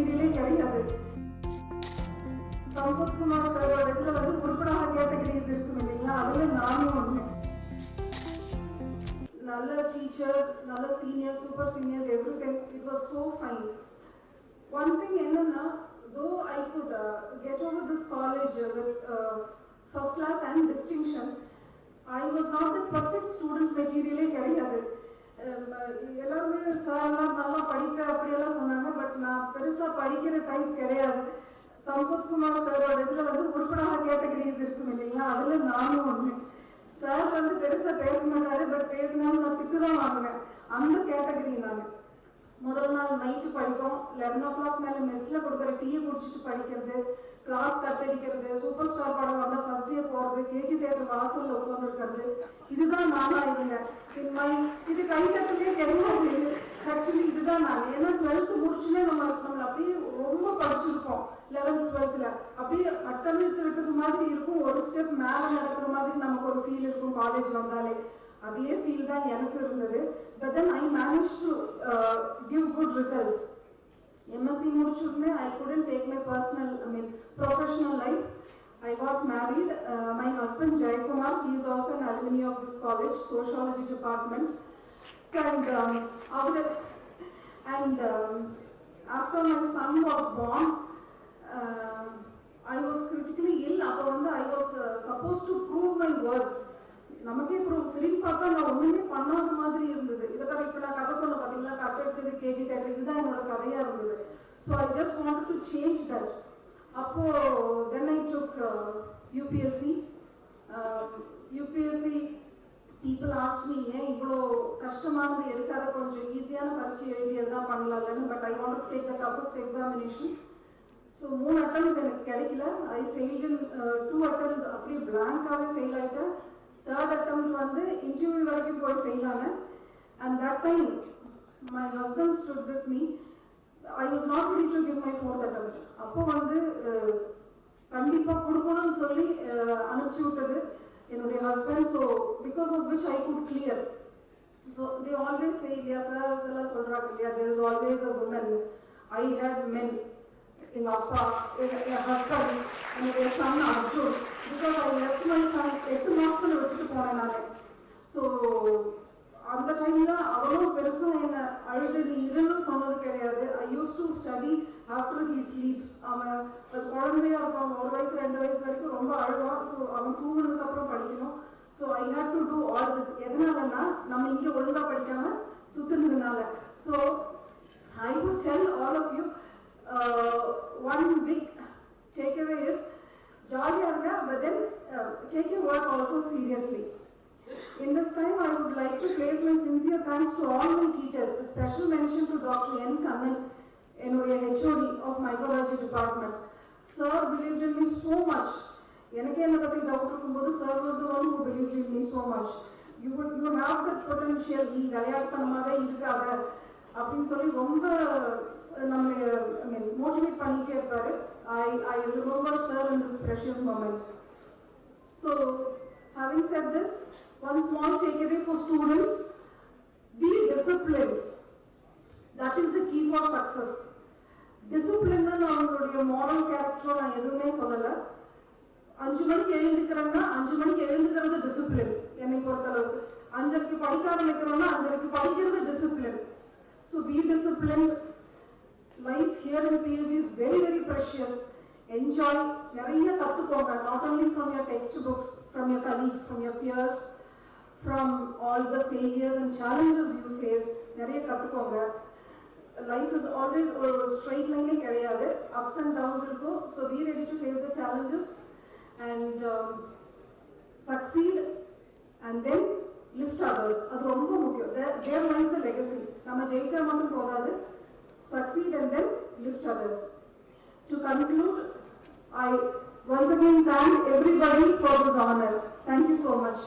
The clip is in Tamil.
மெட்டீரியலே கிடையாது. சம்பத்குமார் சாரோட இடத்துல வந்து உருப்படாத கேட்டகரிஸ் இருக்கும் இல்லைங்களா, அதுல நானும் ஒண்ணு. நல்ல டீச்சர்ஸ், நல்ல seniors, super seniors, every time it was so fine. One thing என்னன்னா, though I could get over this college with first class and distinction, I was not the perfect student material கிடையாது. எல்லாருமே சார்லாம் நல்லா படிப்பேன் அப்படியெல்லாம் சொன்னாங்க. பட் நான் பெருசா படிக்கிற டைப் கிடையாது. சம்பத்குமார் சாரோட இதுல வந்து உருப்படாத கேட்டகரிஸ் இருக்கும் இல்லைங்களா, அதுல நானும் ஒண்ணு. சார் வந்து பெருசா பேச மாட்டாரு, பட் பேசினாலும் நான் திட்டுதான் வாங்குவேன். அந்த கேட்டகரி நான். முதல் நாள் நைட்டு படிப்போம், 11 o'clock மேல மெஸ்ல கொடுக்குற டீயை குடிச்சிட்டு படிக்கிறது, கிளாஸ் கட்டடிக்கிறது, சூப்பர் ஸ்டார் படம் வந்தா ஃபர்ஸ்ட் டே போறது, கேஜி தியேட்டர் வாசல்ல உட்கார்ந்து இருக்கிறது, இதுதான் நானா இருந்தேன். இது கைத்தட்டிலே கிடையாது. ஆக்சுவலி இதுதான் நான். ஏன்னா 12th முடிச்சுனே நம்ம அப்படியே ரொம்ப படிச்சிருப்போம். 11th 12th அப்படியே அட்டமிட்டு விட்டது மாதிரி இருக்கும். ஒரு ஸ்டெப் மேல நடக்கிற மாதிரி நமக்கு ஒரு ஃபீல் இருக்கும் காலேஜ் வந்தாலே. அதே ஃபீல் தான் எனக்கு இருந்தது. But then I manage to give good results. MSc முடிச்சுடனே I couldn't take my professional life. I got married. My husband Jaykumar, he is also an alumni of this college, sociology department. So after my son was born, I was critically ill. I was supposed to prove my worth. நமக்கே திரும்பி பார்த்தா நான் ஒண்ணுமே பண்ணாத மாதிரி இருந்தது. இதெல்லாம் இப்ப நான் கதை சொன்ன பாத்தீங்களா, கட்டடிச்சது கேஜி தேட்டர், இதுதான் என்னோட கதையா இருந்தது. So I just wanted to change that. அப்போ then I took UPSC. UPSC people ask me, ஏன் இவ்வளோ கஷ்டமானது எடுக்காத, கொஞ்சம் ஈஸியான பரீட்சை எழுதியதான் பண்ணலாம்னு. But I want to take the toughest examination. So 3 attempts எனக்கு கிடைக்கல. I failed in 2 attempts. அப்படியே பிளாங்காகவே ஃபெயில் ஆயிட்டேன். Third attempt வந்து இன்டர்வியூ வரைக்கும் போய் ஃபெயில் ஆனேன். And that time my husband stood with me. I was not ready to give my 4th attempt. அப்போ வந்து கண்டிப்பா கொடுக்கணும்னு சொல்லி அனுப்பிச்சு விட்டது என்னுடைய husband. So because of which I could clear. So they always say, yes sir எல்லாம் சொல்றாங்க இல்லையா, there is always a woman. I had men. எங்க அப்பா, என் ஹஸ்பண்ட், என்னுடைய son Arjun. Because I left my son 8 மாசத்துல விட்டுட்டு போனேன் நான். ஸோ அந்த டைம்ல அவளும் பெருசா என்ன அழுது நீ இருன்னு சொன்னது கிடையாது. I use to study after he sleeps. அவன் குழந்தையா இருப்பான், 1 வயசு 2 வயசு வரைக்கும் ரொம்ப அழுவான். ஸோ அவன் தூங்குனதுக்கு அப்புறம் படிக்கணும். So I had to do all this. எதனாலன்னா நம்ம இங்க ஒழுங்கா படிக்காம சுத்துனதுனால. So I would tell all of you, one big takeaway is jolly arga, but then take your work also seriously. In this time I would like to place my sincere thanks to all my teachers. A special mention to Dr. N. Kannan, HOD of microbiology department. Sir believed in me so much. எனக்கு என்ன பத்தி டவுட் இருக்கும்போது sir was the one who believed in me so much. You have that potential. நீ விளையாட்டுத்தனமாவே இருக்காத அப்படின்னு சொல்லி ரொம்ப நம்மளை மோட்டிவேட் பண்ணிட்டே இருப்பாரு. I remember sir in this precious moment. So having said this, one small takeaway for students: be disciplined. That is the key for success. Discipline na avங்களுடைய moral character நான் எதுவுமே சொல்லல. 5 மணிக்கு எழுந்திருக்கிறேன்னா 5 மணிக்கு எழுந்திருக்கிறது டிசிப்ளின் என்னை பொறுத்தளவுக்கு. 5:30க்கு படிக்க ஆரம்பிக்கிறோம்னா 5:30க்கு படிக்கிறது discipline. So be disciplined. Life here in PhD is very, very precious. Enjoy. நிறைய கத்துக்கோங்க. Not only from your textbooks, from your colleagues, from your peers, from all the failures and challenges you face. நிறைய கத்துக்கோங்க. Life is always a straight line கிடையாது. Ups and downs இருக்கும். So be ready to face the challenges and succeed and then lift others. அது ரொம்ப முக்கியம். There lies the legacy. நம்ம ஜெயிச்சா மட்டும் போதாது. Succeed and then lift others. To conclude, I once again thank everybody for this honor. Thank you so much.